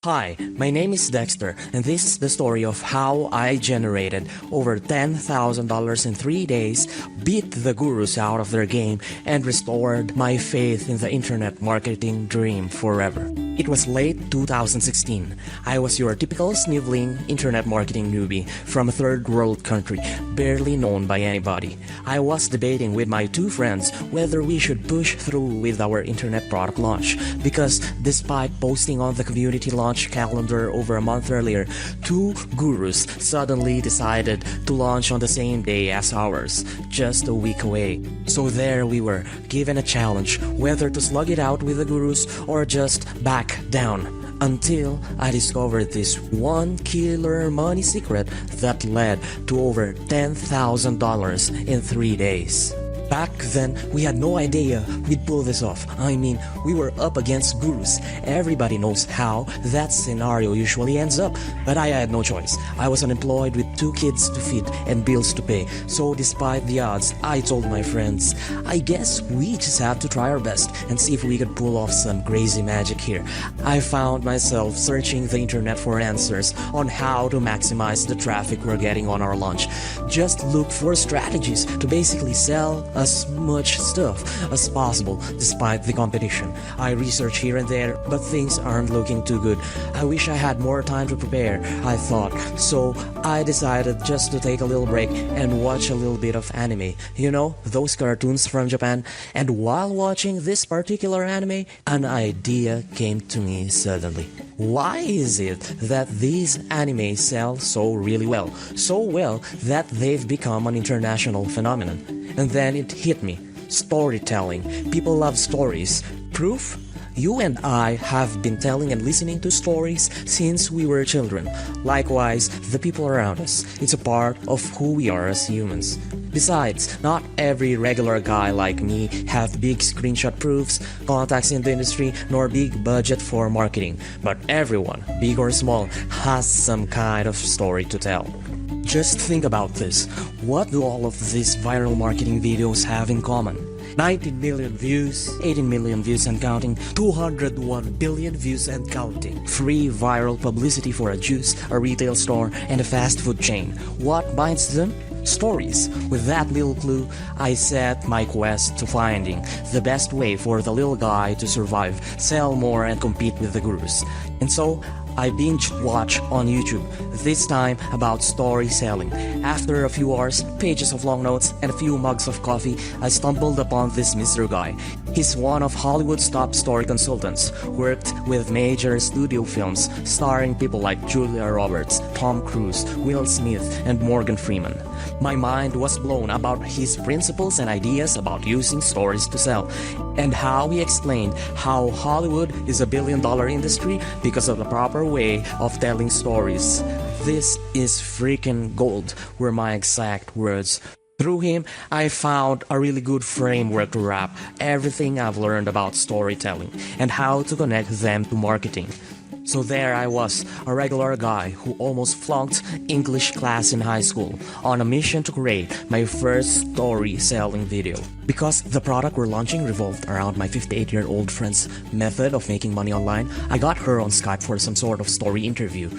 Hi, my name is Dexter, and this is the story of how I generated over $10,000 in 3 days, beat the gurus out of their game, and restored my faith in the internet marketing dream forever. It was late 2016. I was your typical sniveling internet marketing newbie from a third world country, barely known by anybody. I was debating with my two friends whether we should push through with our internet product launch, because despite posting on the community launch calendar over a month earlier, two gurus suddenly decided to launch on the same day as ours, just a week away. So there we were, given a challenge whether to slug it out with the gurus or just back down, until I discovered this one killer money secret that led to over $10,000 in 3 days. Back then, we had no idea we'd pull this off. I mean, we were up against gurus. Everybody knows how that scenario usually ends up. But I had no choice. I was unemployed with 2 kids to feed and bills to pay. So despite the odds, I told my friends, I guess we just have to try our best and see if we could pull off some crazy magic here. I found myself searching the internet for answers on how to maximize the traffic we're getting on our launch. Just look for strategies to basically sell as much stuff as possible despite the competition. I research here and there, but things aren't looking too good. I wish I had more time to prepare, I thought. So I decided just to take a little break and watch a little bit of anime. You know, those cartoons from Japan. And while watching this particular anime, an idea came to me suddenly. Why is it that these anime sell so really well? So well that they've become an international phenomenon. And then it hit me. Storytelling. People love stories. Proof? You and I have been telling and listening to stories since we were children. Likewise, the people around us. It's a part of who we are as humans. Besides, not every regular guy like me have big screenshot proofs, contacts in the industry, nor big budget for marketing. But everyone, big or small, has some kind of story to tell. Just think about this. What do all of these viral marketing videos have in common? 19 million views, 18 million views and counting, 201 billion views and counting. Free viral publicity for a juice, a retail store, and a fast food chain. What binds them? Stories. With that little clue, I set my quest to finding the best way for the little guy to survive, sell more, and compete with the gurus. And so, I binge watch on YouTube, this time about story selling. After a few hours, pages of long notes, and a few mugs of coffee, I stumbled upon this Mr. Guy. He's one of Hollywood's top story consultants, worked with major studio films starring people like Julia Roberts, Tom Cruise, Will Smith, and Morgan Freeman. My mind was blown about his principles and ideas about using stories to sell, and how he explained how Hollywood is a billion-dollar industry because of the proper way of telling stories. This is freaking gold, were my exact words. Through him, I found a really good framework to wrap everything I've learned about storytelling and how to connect them to marketing. So there I was, a regular guy who almost flunked English class in high school, on a mission to create my first story-selling video. Because the product we're launching revolved around my 58-year-old friend's method of making money online, I got her on Skype for some sort of story interview.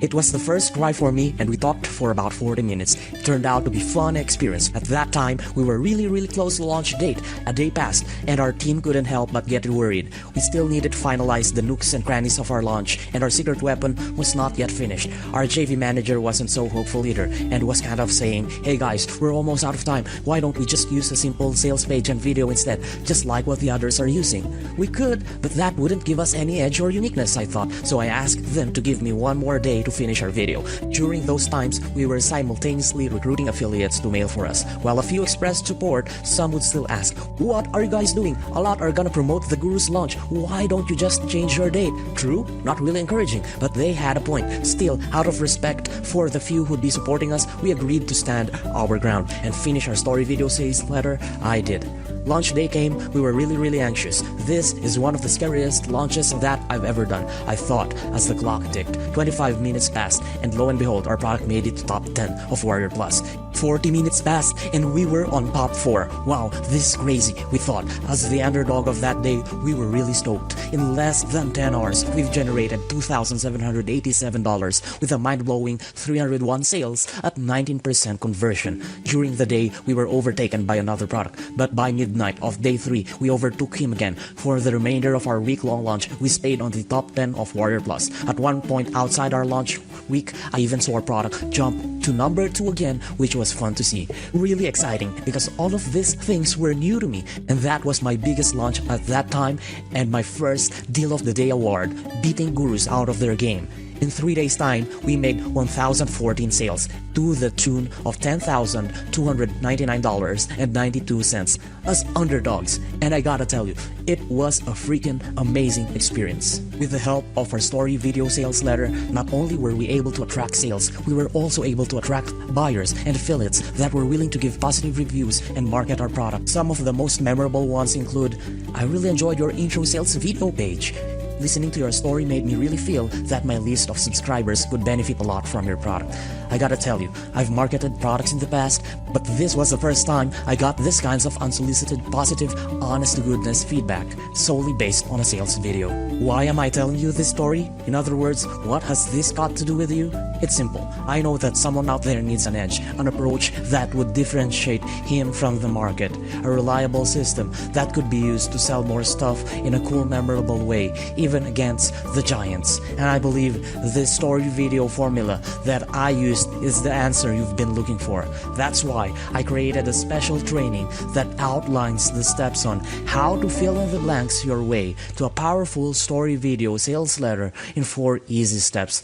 It was the first try for me, and we talked for about 40 minutes. It turned out to be a fun experience. At that time, we were really close to the launch date. A day passed, and our team couldn't help but get worried. We still needed to finalize the nooks and crannies of our launch, and our secret weapon was not yet finished. Our JV manager wasn't so hopeful either, and was kind of saying, hey guys, we're almost out of time. Why don't we just use a simple sales page and video instead, just like what the others are using? We could, but that wouldn't give us any edge or uniqueness, I thought, so I asked them to give me one more day to finish our video. During those times, we were simultaneously recruiting affiliates to mail for us. While a few expressed support, some would still ask, what are you guys doing? A lot are gonna promote the Guru's launch. Why don't you just change your date? True, not really encouraging, but they had a point. Still, out of respect for the few who'd be supporting us, we agreed to stand our ground and finish our story video sales letter. I did. Launch day came, we were really anxious. This is one of the scariest launches that I've ever done, I thought, as the clock ticked. 25 minutes passed, and lo and behold, our product made it to top 10 of Warrior Plus. 40 minutes passed and we were on top 4. Wow, this is crazy, we thought. As the underdog of that day, we were really stoked. In less than 10 hours, we've generated $2,787 with a mind-blowing 301 sales at 19% conversion. During the day, we were overtaken by another product, but by midnight of day 3, we overtook him again. For the remainder of our week-long launch, we stayed on the top 10 of Warrior Plus. At one point outside our launch week, I even saw our product jump to number 2 again, which was fun to see. Really exciting because all of these things were new to me, and that was my biggest launch at that time and my first Deal of the Day award, beating gurus out of their game. In 3 days' time, we made 1,014 sales to the tune of $10,299.92 as underdogs. And I gotta tell you, it was a freaking amazing experience. With the help of our story video sales letter, not only were we able to attract sales, we were also able to attract buyers and affiliates that were willing to give positive reviews and market our product. Some of the most memorable ones include, "I really enjoyed your intro sales video page. Listening to your story made me really feel that my list of subscribers could benefit a lot from your product. I gotta tell you, I've marketed products in the past, but this was the first time I got this kinds of unsolicited, positive, honest-to-goodness feedback solely based on a sales video." Why am I telling you this story? In other words, what has this got to do with you? It's simple. I know that someone out there needs an edge, an approach that would differentiate him from the market, a reliable system that could be used to sell more stuff in a cool, memorable way, even against the giants. And I believe this story video formula that I used is the answer you've been looking for. That's why I created a special training that outlines the steps on how to fill in the blanks your way to a powerful story video sales letter in 4 easy steps.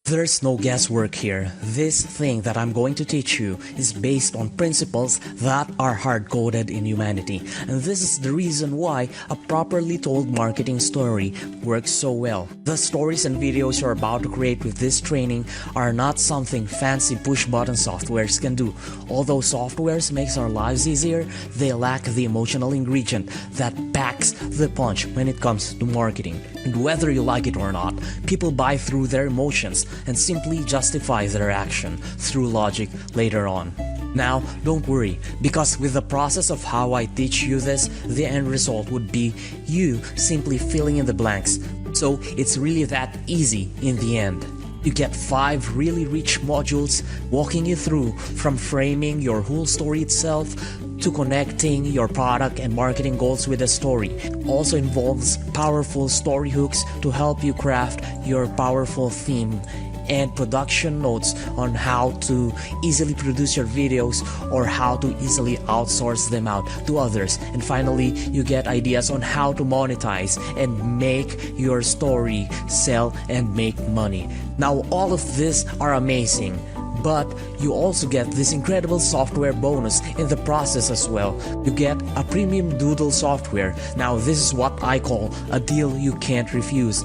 There's no guesswork here. This thing that I'm going to teach you is based on principles that are hard-coded in humanity. And this is the reason why a properly told marketing story works so well. The stories and videos you're about to create with this training are not something fancy push-button softwares can do. Although softwares makes our lives easier, they lack the emotional ingredient that packs the punch when it comes to marketing. And whether you like it or not, people buy through their emotions and simply justify their action through logic later on. Now, don't worry, because with the process of how I teach you this, the end result would be you simply filling in the blanks. So it's really that easy in the end. You get 5 really rich modules walking you through from framing your whole story itself to connecting your product and marketing goals with a story. Also involves powerful story hooks to help you craft your powerful theme, and production notes on how to easily produce your videos or how to easily outsource them out to others. And finally, you get ideas on how to monetize and make your story sell and make money. Now, all of this are amazing, but you also get this incredible software bonus in the process as well. You get a premium doodle software. Now, this is what I call a deal you can't refuse.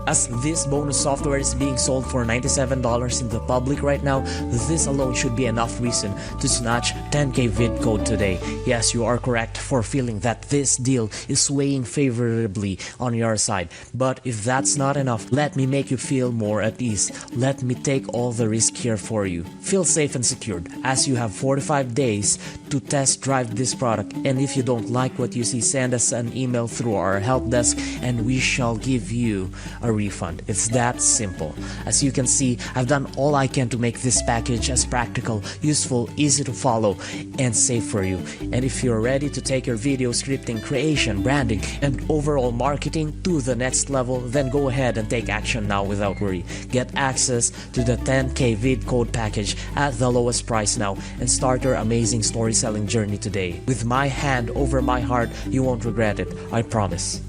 As this bonus software is being sold for $97 in the public right now, this alone should be enough reason to snatch 10K vid code today. Yes, you are correct for feeling that this deal is swaying favorably on your side. But if that's not enough, let me make you feel more at ease. Let me take all the risk here for you. Feel safe and secured as you have 45 days to test drive this product. And if you don't like what you see, send us an email through our help desk and we shall give you a refund. It's that simple. As you can see, I've done all I can to make this package as practical, useful, easy to follow, and safe for you. And if you're ready to take your video scripting, creation, branding, and overall marketing to the next level, then go ahead and take action now without worry. Get access to the 10K vid code package at the lowest price now and start your amazing story selling journey today. With my hand over my heart, you won't regret it, I promise.